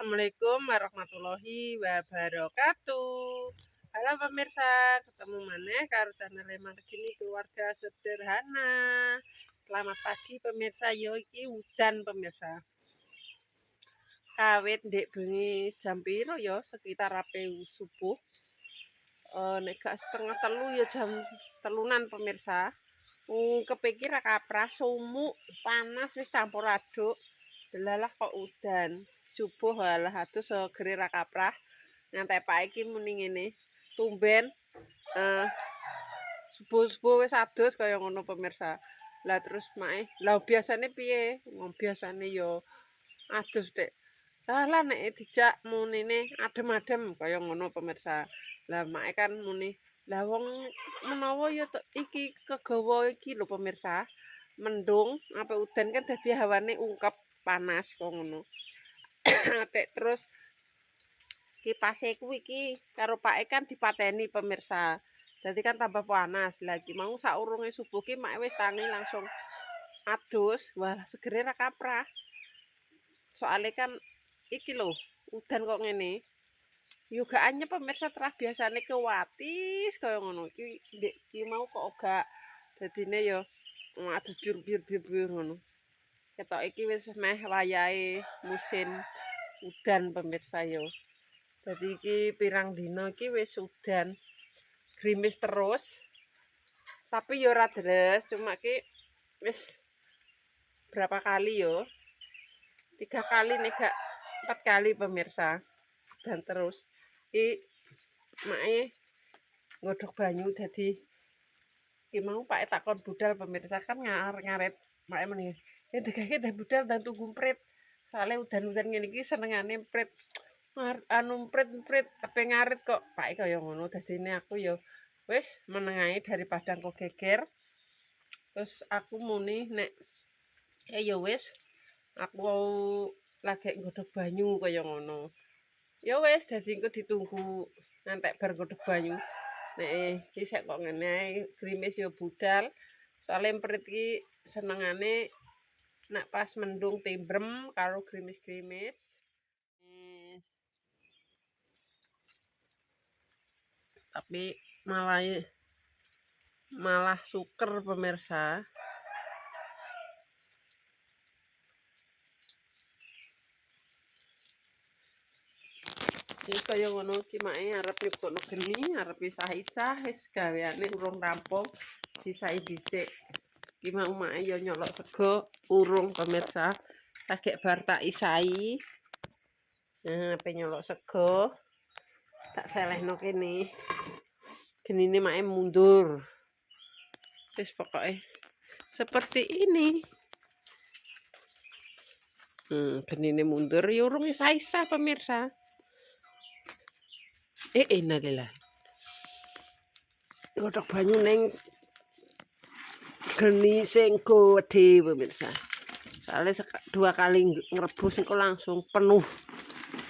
Assalamualaikum warahmatullahi wabarakatuh. Halo pemirsa, ketemu mana karo channel Margini Keluarga Sederhana. Selamat pagi pemirsa, yo iki udan pemirsa. Kawit ndek bengi jam piro yo, sekitar ape subuh. Nek gak setengah telu ya jam telunan pemirsa. Kepikir kaprah sumuk panas wis campur aduk. Delalah kok udan. Subuh walah atus segere ra kaprah. Ngantek Pak iki muni ngene. Tumben subuh-subuh wis adus kaya ngono pemirsa. Lah terus mae, lah biasane piye? Biasane yo adus Dek. Lah nek dijak munine adem-adem kaya ngono pemirsa. Lah mae kan muni, lah wong menawa ya iki kegawa iki lho pemirsa. Mendung apa udan kan dadi hawane ungkep panas kok ngono. Atik terus kipase kuwi iki karo pake kan dipateni pemirsa. Jadi kan tambah panas. Lagi mau saurunge subuh ki mak wis tangi langsung adus. Wah, segere ra kaprah. Soale kan iki lho, udan kok ngene. Yo gak anyep pemirsa terah biasane kewatis kaya ngono. Iki mau kok gak dadine yo adus biur-biur ngono. Ketok iki wis meh wayahe musim udan pemirsa yo. Jadi iki pirang dina iki wis udan. Grimis terus. Tapi yo ora deres, cuma ki wis berapa kali yo? 3 kali nih gak 4 kali pemirsa. Dan terus iki mae ngodhog banyu dadi iki mau Pak takon budal pemirsa kan ngaret mae meni. Degake dah budal dan tunggu prit. Soale udan-udan ngene iki senengane prit. Prit ape ngarit kok Pak kaya ngono. Dadine aku yo wis menengahi daripada engko geger. Terus aku muni nek ya wis aku lagi nggodhog banyu kaya ngono. Ya wis dadi engko ditunggu ngantek bar nggodhog banyu. Nek isek kok ngene ae grimis ya budal. Soale emprit iki senengane nek pas mendung timbrem karo grimis-grimis. Tapi malah suker pemirsa. Iki kaya ngono iki mae arep nyebokno geni, arep isah-isah wis gaweane urung rampung, disai dhisik. Iki mau mae ya nyolok sego urung pemirsa. Lagek bar tak isai. Nah, ape nyolok sego tak selehno kene. Genine mae mundur. Wis pokoke seperti ini. Genine mundur ya urung isah-isah pemirsa. Innalillahi. Godhog banyu ning geni sing gedhe pemirsa. Soale 2 kali ngrebus engko langsung penuh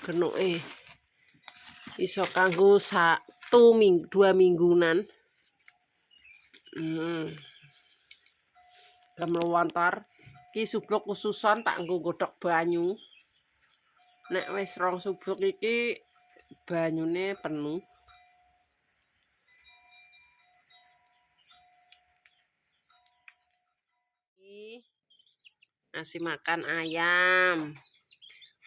genuke. Iso kanggo 2 minggunan. Gamlontar iki subluk khususon tak nggo godhog banyu. Nek wis 2 subluk iki banyune penuh. Ngasih makan ayam.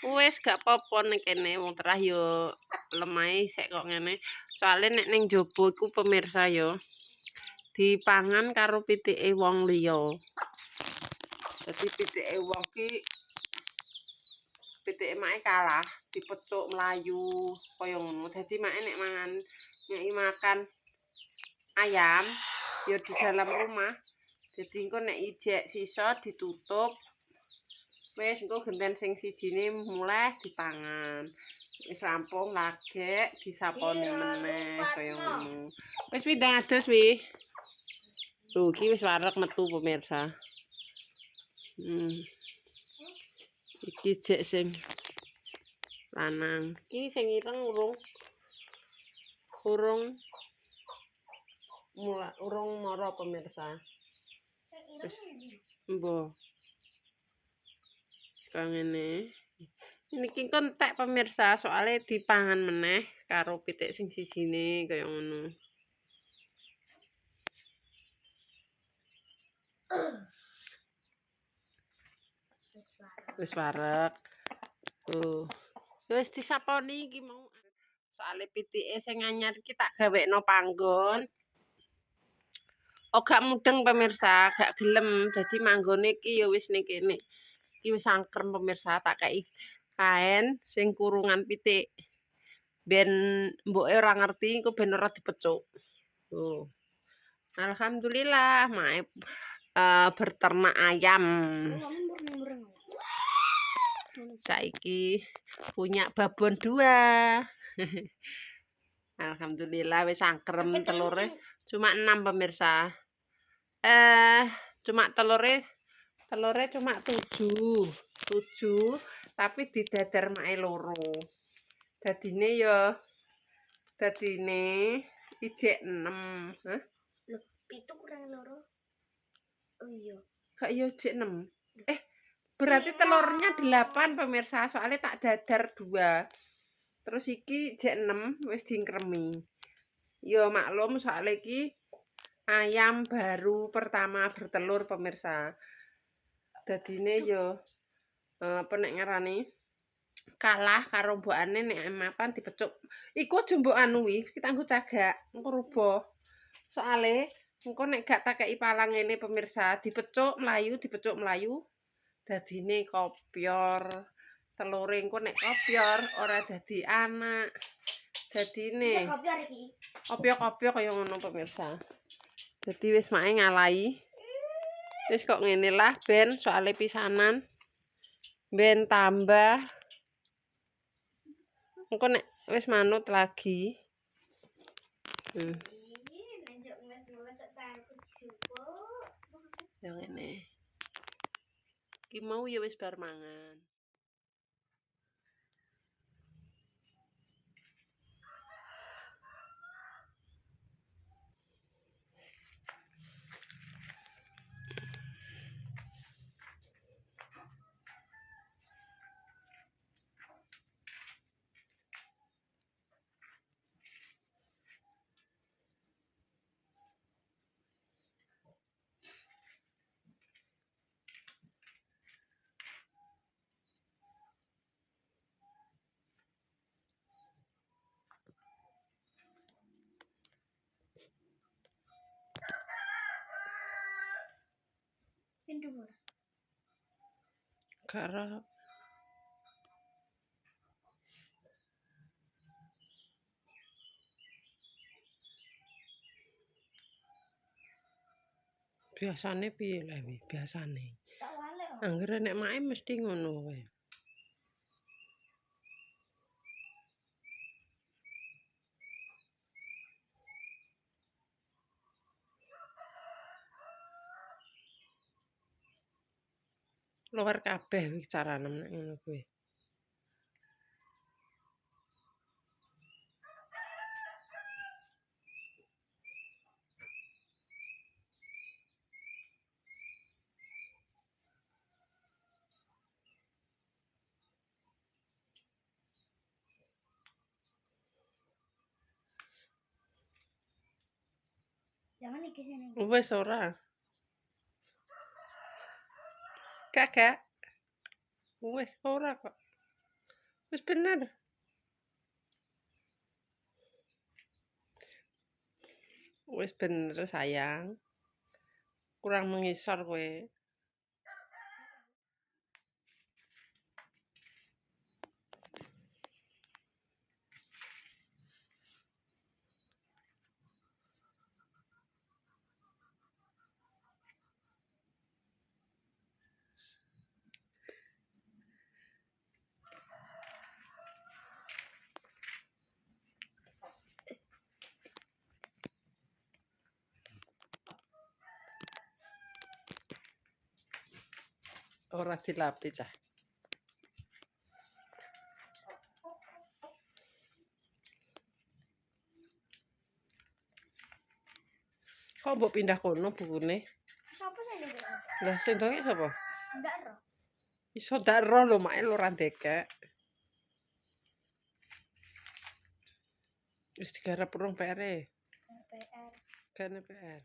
Wis gak apa-apa ning kene wong terah yo lemahe sik kok ngene. Soale nek ning njaba iku pemirsa yo dipangan karo pitike wong liya. Dadi pitike wong ki pitike make kalah, dipecuk melayu kaya ngono. Dadi make nek nyai makan ayam yo di dalam rumah. Jadi engko nek ijek sisa ditutup. Wis engko genten sing sijine mulai dipangan. Wis rampung lagek disaponi meneh kaya ngono. Wis pindang adus wi. Tuh iki wis wareg metu pemirsa. Iki jek sing lanang. Iki sing ireng urung mara pemirsa. Wis mbah. Kang ngene Niki kontek pemirsa soalnya dipangan meneh karo pitik sing sisine kaya ngono. Wis wareg. Tuh. Wis disaponi iki mau. Soale pitike sing anyar iki tak gawekno panggon. Oh gak mudeng pemirsa, gak gelem. Jadi manggone iki ya wis ning kene. Iki wis angkrem pemirsa, tak kei kain sing kurungan pitik. Ben mboke ora ngerti engko ben ora dipecuk. Tuh. Alhamdulillah, mae berternak ayam. Saiki punya babon 2. Alhamdulillah wis angkrem telure. Cuma 6 pemirsa. Cuma telure cuma 7. 7 tapi didadar mae loro. Dadine ijek 6. Hah? Loh, itu kurang loro. Oh iya. Kak yo ijek 6. Berarti telurnya 8 pemirsa, soalnya tak dadar 2. Terus iki jek 6 wis diingkremi. Yo maklum soalnya iki ayam baru pertama bertelur pemirsa. Dadine yo apa nek ngarani kalah karo mbokane nek mapan dipecuk. Iku aja mbok anuwi, kita nggo cagak, engko rubuh. Soale engko nek gak tak kei palang ngene pemirsa, dipecuk mlayu. Dadine kopyor. Telure engko nek kopyor ora dadi anak. Dadine Kopyor iki. kopyo-kopyo kaya ngono pemirsa. Dadi wis mae ngalahi. Wis kok ngene lah ben soale pisanan. Ben tambah. Engko nek wis manut lagi. Ya ngene. Ki mau ya wis bar mangan. Pindur. Karena biasane piye lah wi biasane. Tak wale. Anggere nek mae mesti ngono wae. Luar kabeh wi carane nek ngono kuwi. Jangan iki sini. Wis ora. Kakak. Wis ora kok. Wis bener. Wis bener sayang. Kurang mengisor kowe. Ora dilapi cah. Kok mbok pindah kono bukune? Siapa sih ini? Lah sing donge sapa? Ndak roh. Iso dak roh lho mak lho ra ndekek. Wis digarap urung PR-e? PR. Gane PR.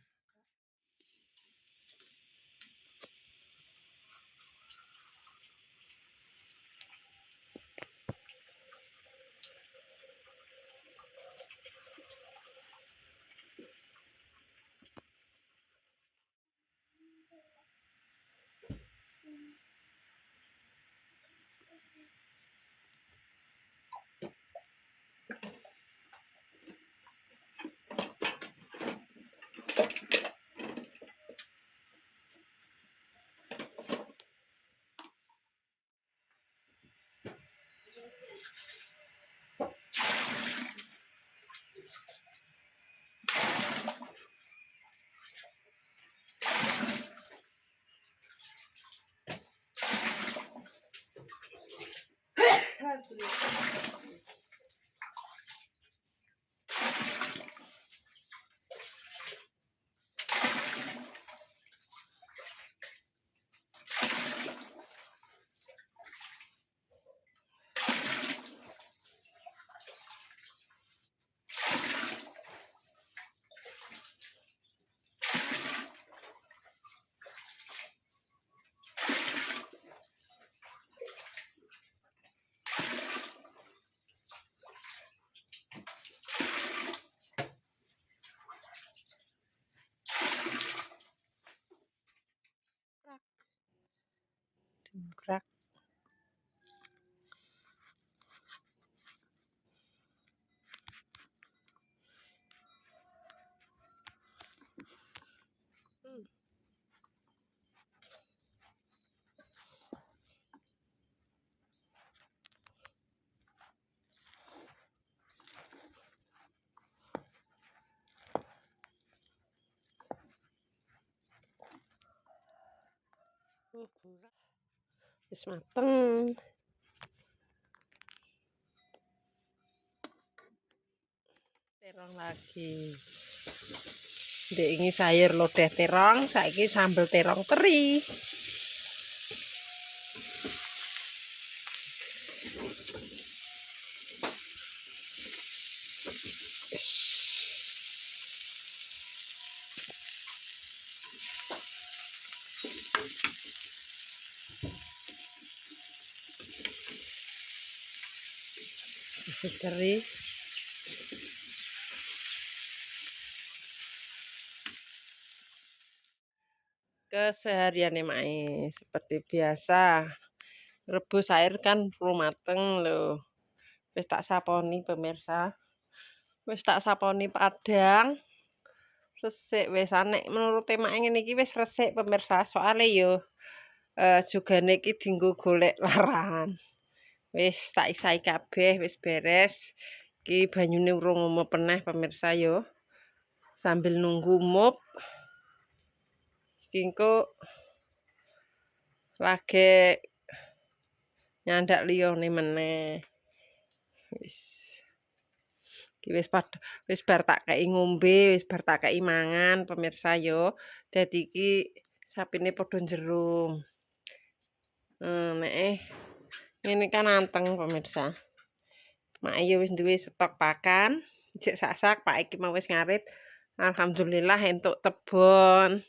Dengkrak. Wis mateng. Terong lagi. Ndek ini sayur lodeh terong, saiki sambel terong teri. Masih teri. Keseharian mae seperti biasa. Rebus air kan belum mateng loh. Wis tak saponi pemirsa. Wis tak saponi padang. Resik wis anek menurut temake ngene iki wis resik pemirsa. Soale yo jugane iki dienggo golek larangan. Wis tak isai kabeh wis beres. Iki banyune urung umup peneh pemirsa yo. Sambil nunggu umup. Iki engko lagi nyandak liyane meneh. Iki wis bar tak kei ngombe, wis bar tak kei mangan pemirsa yo. Dadi iki sapine padha njero. Nek ngene kan anteng pemirsa. Mak yo wis duwe stok pakan, jek sak-sak Pak iki mau wis ngarit. Alhamdulillah entuk tebon.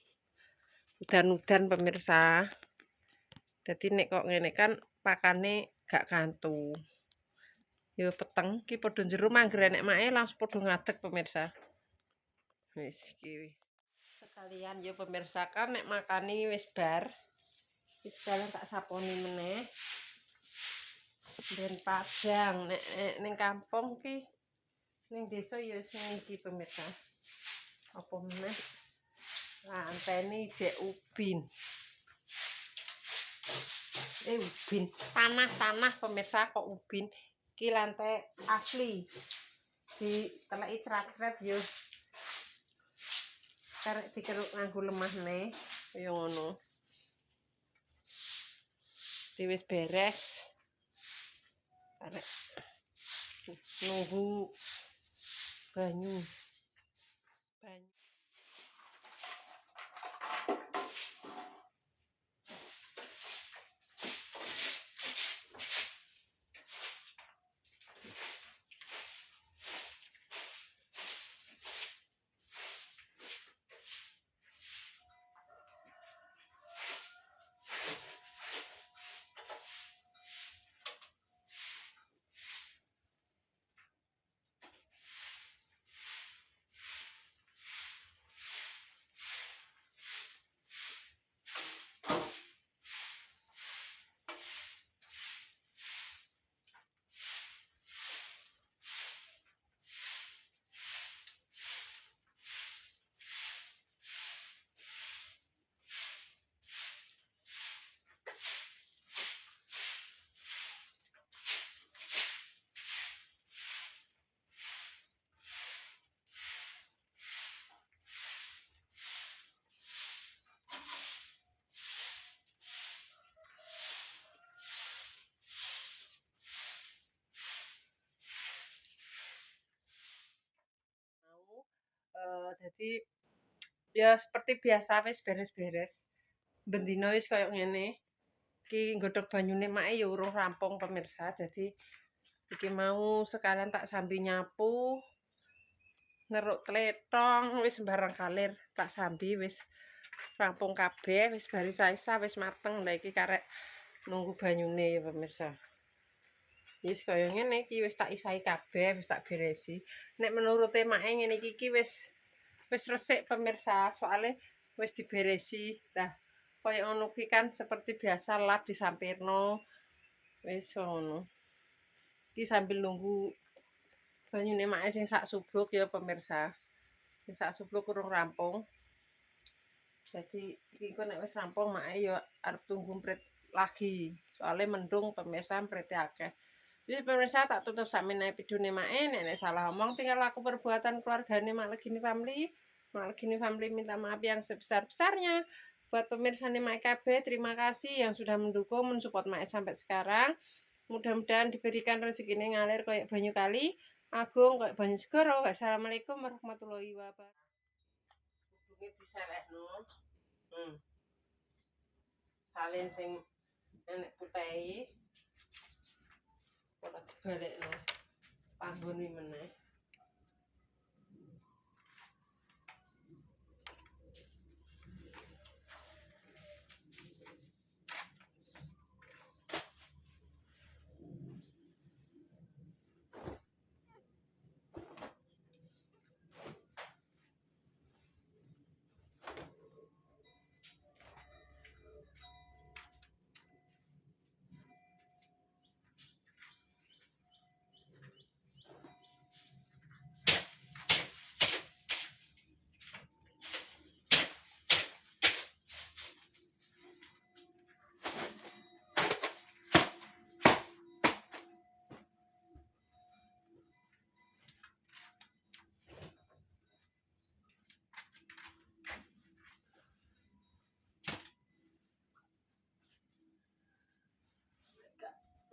Udan-udan pemirsa. Dadi nek kok ngene kan pakane gak kantu. Yo peteng iki padha njero mangger enek make langsung padha ngadeg pemirsa. Wis iki. Sekalian yo pemirsa kan nek makani wis bar. Wis sekalian tak saponi meneh. Den padang nek ning kampung ki ning desa yo sing iki pemirsa. Apa meneh? Antene jek ubin. Ubin. Tanah-tanah pemirsa kok ubin. Iki lantai asli. Diteleki cerat-cerat yo. Karek dikeruk nganggo lemahne kaya ngono. Wis beres. Karek nunggu banyu. Dadi ya seperti biasa wis beres-beres. Ben dina wis kaya ngene. Iki nggodhog banyune make ya urung rampung pemirsa. Dadi iki mau sekalian tak sambi nyapu, ngeruk tletong, wis sembarang kalir tak sambi wis rampung kabeh, wis bari sae-sae wis mateng. Lah iki karek nunggu banyune ya pemirsa. Wis kaya ngene iki wis tak isahi kabeh, wis tak beresi. Nek menurute make ngene iki wis resik pemirsa, soalnya wis diberesi. Lah kaya ngono ki kan seperti biasa lap disampirno. Wis ngono. Iki sambil nunggu banyune make sing sak subruk ya pemirsa. Sing sak subruk urung rampung. Jadi iki kok nek wis rampung make ya arep tunggu mprit lagi. Soalnya mendung pemirsa mprite akeh. Jadi pemirsa tak tutup sakmenae videone mae, nek salah omong tinggal aku perbuatan keluargane Mak Legini Family. Mak Legini Family minta maaf yang sebesar-besarnya. Buat pemirsa Mae KB, terima kasih yang sudah mendukung, mensupport Mae sampai sekarang. Mudah-mudahan diberikan rezekine ngalir kayak banyu kali, agung kayak banyu segoro. Wassalamualaikum warahmatullahi wabarakatuh. Kudunge diselehno. Salin sing enek putehi. Ora dibalekno. Pambone meneh.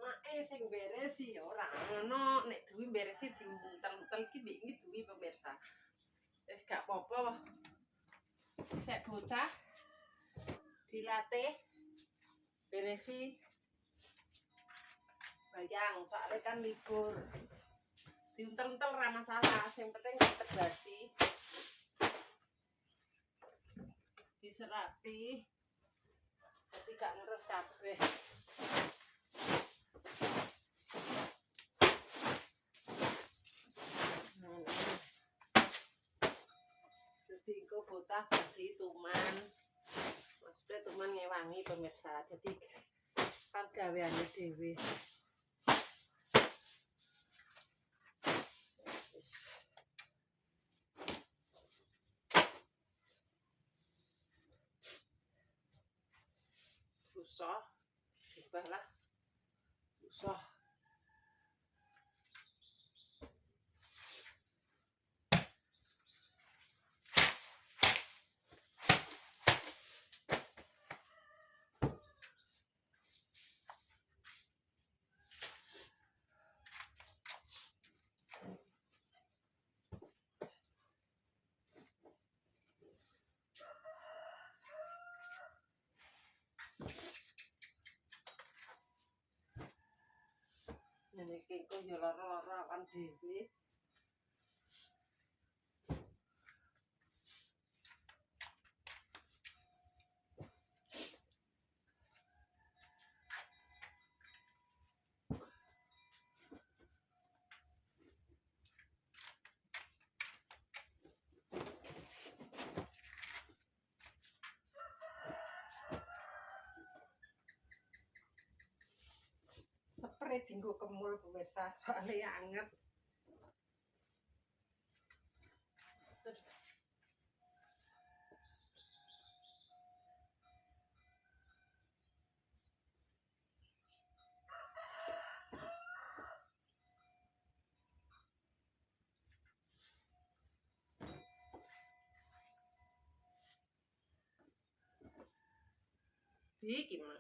Mae sing beresi ya ora ngono, nek duwi beresi diuntel-untel iki mbek iki duwi pemirsa. Wis gak apa-apa. Sek bocah dilatih beresi bayang soalnya kan libur. Diuntel-untel ora masalah, sing penting terbasi. Diserapi. Dadi gak ngerus kabeh. Jadi engko bocah dadi tuman. Maksudnya tuman ngewangi pemirsa. Jadi kan gaweane dhewe. Susah. Ubahlah. Susah. Ini kiko ya lara-lara akan dhewe. Spray dinggo kemul pemirsa soalnya anget. Di gimana?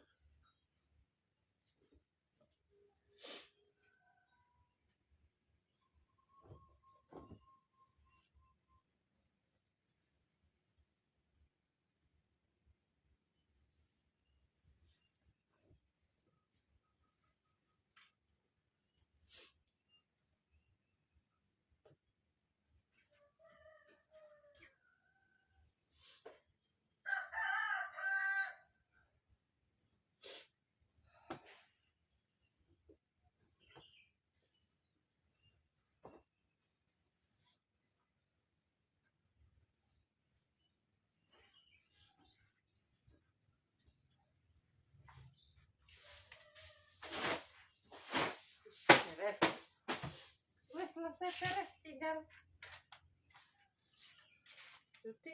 selesai beres tinggal cuci